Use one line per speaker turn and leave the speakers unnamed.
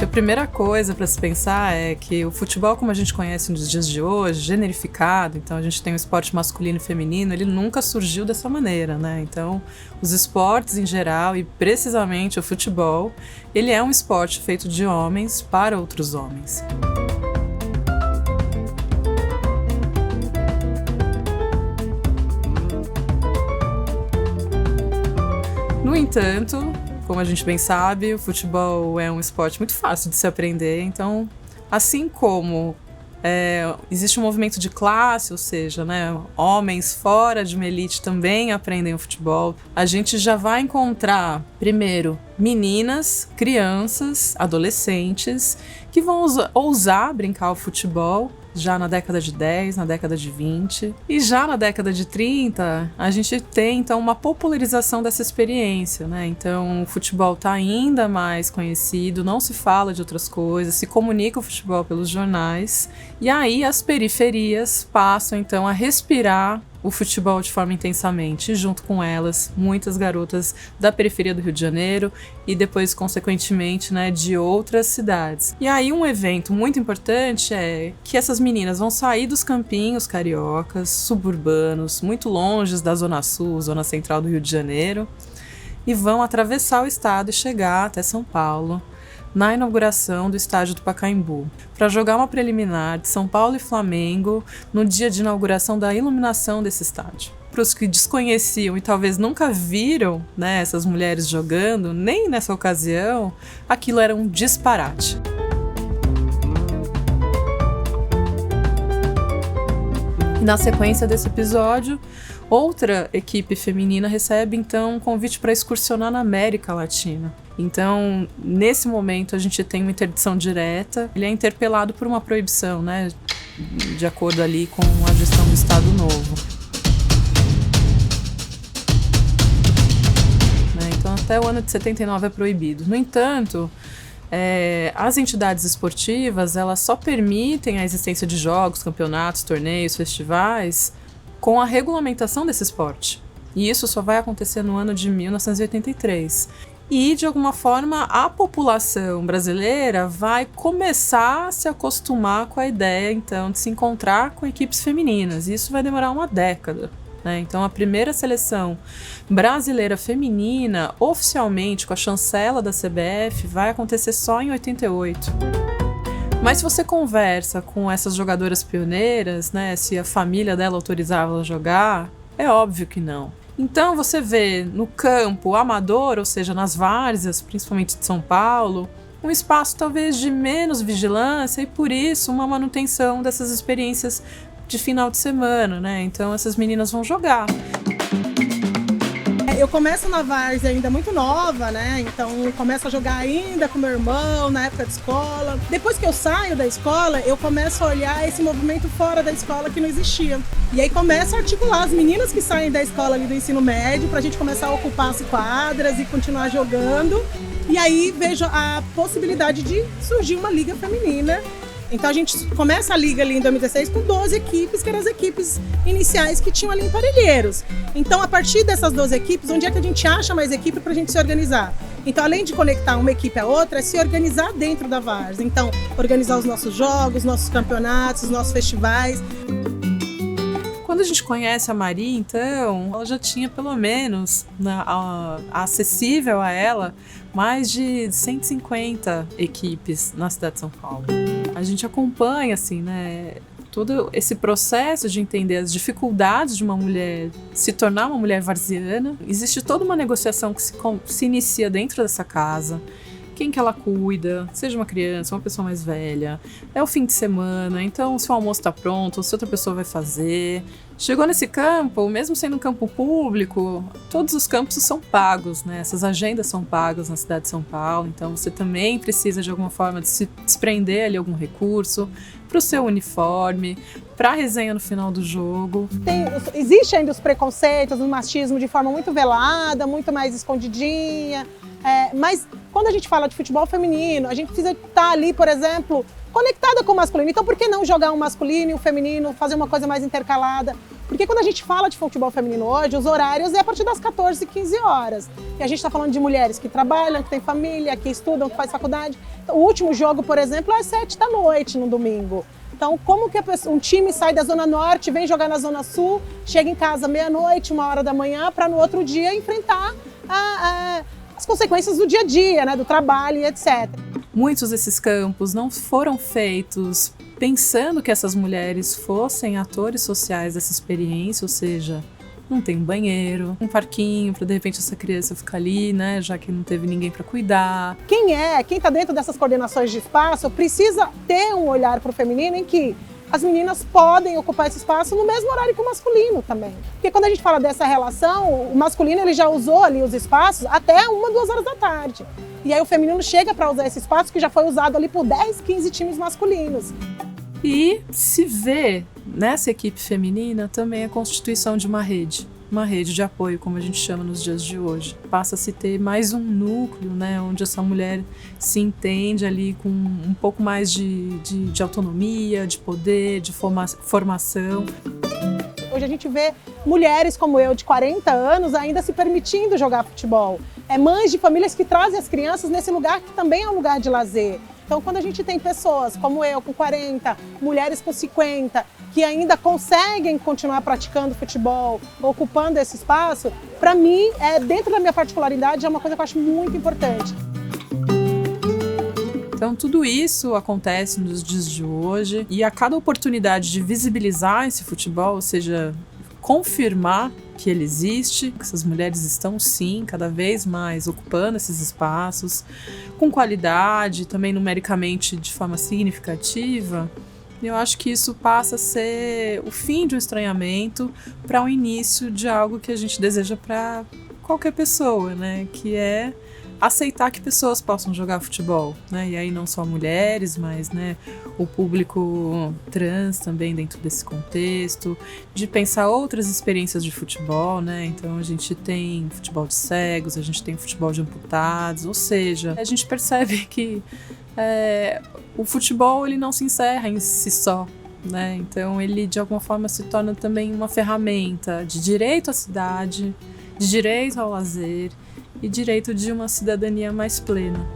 que a primeira coisa para se pensar é que o futebol, como a gente conhece nos dias de hoje, generificado, então a gente tem o esporte masculino e feminino, ele nunca surgiu dessa maneira, né? Então, os esportes em geral, e precisamente o futebol, ele é um esporte feito de homens para outros homens. No entanto, como a gente bem sabe, o futebol é um esporte muito fácil de se aprender, então, assim como existe um movimento de classe, ou seja, né, homens fora de uma elite também aprendem o futebol, a gente já vai encontrar, primeiro, meninas, crianças, adolescentes, que vão ousar brincar o futebol, já na década de 10, na década de 20. E já na década de 30, a gente tem, então, uma popularização dessa experiência, né? Então, o futebol está ainda mais conhecido, não se fala de outras coisas, se comunica o futebol pelos jornais. E aí, as periferias passam, então, a respirar o futebol de forma intensamente, e junto com elas, muitas garotas da periferia do Rio de Janeiro e depois, consequentemente, né, de outras cidades. E aí um evento muito importante é que essas meninas vão sair dos campinhos cariocas, suburbanos, muito longe da Zona Sul, Zona Central do Rio de Janeiro, e vão atravessar o estado e chegar até São Paulo, na inauguração do estádio do Pacaembu, para jogar uma preliminar de São Paulo e Flamengo no dia de inauguração da iluminação desse estádio. Para os que desconheciam e talvez nunca viram, né, essas mulheres jogando, nem nessa ocasião, aquilo era um disparate. E na sequência desse episódio, outra equipe feminina recebe, então, um convite para excursionar na América Latina. Então, nesse momento, a gente tem uma interdição direta. Ele é interpelado por uma proibição, né, de acordo ali com a gestão do Estado Novo. Então, até o ano de 79 é proibido. No entanto, as entidades esportivas, elas só permitem a existência de jogos, campeonatos, torneios, festivais, com a regulamentação desse esporte. E isso só vai acontecer no ano de 1983. E, de alguma forma, a população brasileira vai começar a se acostumar com a ideia, então, de se encontrar com equipes femininas. E isso vai demorar uma década, né? Então, a primeira seleção brasileira feminina, oficialmente, com a chancela da CBF, vai acontecer só em 88. Mas se você conversa com essas jogadoras pioneiras, né, se a família dela autorizava ela a jogar, é óbvio que não. Então você vê no campo amador, ou seja, nas várzeas, principalmente de São Paulo, um espaço talvez de menos vigilância e por isso uma manutenção dessas experiências de final de semana, né? Então essas meninas vão jogar.
Eu começo na várzea ainda muito nova, né? Então eu começo a jogar ainda com meu irmão, na época de escola. Depois que eu saio da escola, eu começo a olhar esse movimento fora da escola que não existia. E aí começo a articular as meninas que saem da escola ali do ensino médio pra gente começar a ocupar as quadras e continuar jogando. E aí vejo a possibilidade de surgir uma liga feminina. Então a gente começa a liga ali em 2016 com 12 equipes, que eram as equipes iniciais que tinham ali em Parelheiros. Então a partir dessas 12 equipes, onde é que a gente acha mais equipe para a gente se organizar? Então além de conectar uma equipe à outra, é se organizar dentro da várzea. Então organizar os nossos jogos, nossos campeonatos, os nossos festivais.
Quando a gente conhece a Mari, então, ela já tinha pelo menos, acessível a ela, mais de 150 equipes na cidade de São Paulo. A gente acompanha, assim, né, todo esse processo de entender as dificuldades de uma mulher se tornar uma mulher varziana. Existe toda uma negociação que se inicia dentro dessa casa. Quem que ela cuida, seja uma criança, uma pessoa mais velha, é o fim de semana, então se o almoço está pronto, se outra pessoa vai fazer. Chegou nesse campo, mesmo sendo um campo público, todos os campos são pagos, né? Essas agendas são pagas na cidade de São Paulo, então você também precisa de alguma forma de se desprender ali algum recurso para o seu uniforme, para a resenha no final do jogo.
Existe ainda os preconceitos, o machismo de forma muito velada, muito mais escondidinha. Mas quando a gente fala de futebol feminino, a gente precisa estar ali, por exemplo, conectada com o masculino. Então por que não jogar um masculino e um feminino, fazer uma coisa mais intercalada? Porque quando a gente fala de futebol feminino hoje, os horários é a partir das 14, 15 horas. E a gente está falando de mulheres que trabalham, que têm família, que estudam, que fazem faculdade. Então, o último jogo, por exemplo, é às 7 da noite no domingo. Então, como que um time sai da Zona Norte, vem jogar na Zona Sul, chega em casa meia-noite, 1h da manhã, para no outro dia enfrentar as consequências do dia a dia, né, do trabalho e etc.
Muitos desses campos não foram feitos pensando que essas mulheres fossem atores sociais dessa experiência, ou seja, não tem um banheiro, um parquinho para de repente essa criança ficar ali, né, já que não teve ninguém para cuidar.
Quem está dentro dessas coordenações de espaço precisa ter um olhar para o feminino em que as meninas podem ocupar esse espaço no mesmo horário que o masculino também. Porque quando a gente fala dessa relação, o masculino ele já usou ali os espaços até 1, 2 horas da tarde. E aí o feminino chega para usar esse espaço que já foi usado ali por 10, 15 times masculinos.
E se vê nessa equipe feminina também a constituição de uma rede de apoio, como a gente chama nos dias de hoje. Passa a se ter mais um núcleo, né, onde essa mulher se entende ali com um pouco mais de autonomia, de poder, de formação.
Hoje a gente vê mulheres como eu, de 40 anos, ainda se permitindo jogar futebol. Mães de famílias que trazem as crianças nesse lugar que também é um lugar de lazer. Então, quando a gente tem pessoas como eu, com 40, mulheres com 50, que ainda conseguem continuar praticando futebol, ocupando esse espaço, para mim, dentro da minha particularidade, é uma coisa que eu acho muito importante.
Então, tudo isso acontece nos dias de hoje e a cada oportunidade de visibilizar esse futebol, ou seja, confirmar que ele existe, que essas mulheres estão sim, cada vez mais ocupando esses espaços, com qualidade, também numericamente de forma significativa, eu acho que isso passa a ser o fim de um estranhamento para o início de algo que a gente deseja para qualquer pessoa, né? Que é aceitar que pessoas possam jogar futebol, né? E aí não só mulheres, mas, né, o público trans também dentro desse contexto, de pensar outras experiências de futebol, né? Então a gente tem futebol de cegos, a gente tem futebol de amputados, ou seja, a gente percebe que o futebol ele não se encerra em si só, né? Então ele de alguma forma se torna também uma ferramenta de direito à cidade, de direito ao lazer e direito de uma cidadania mais plena.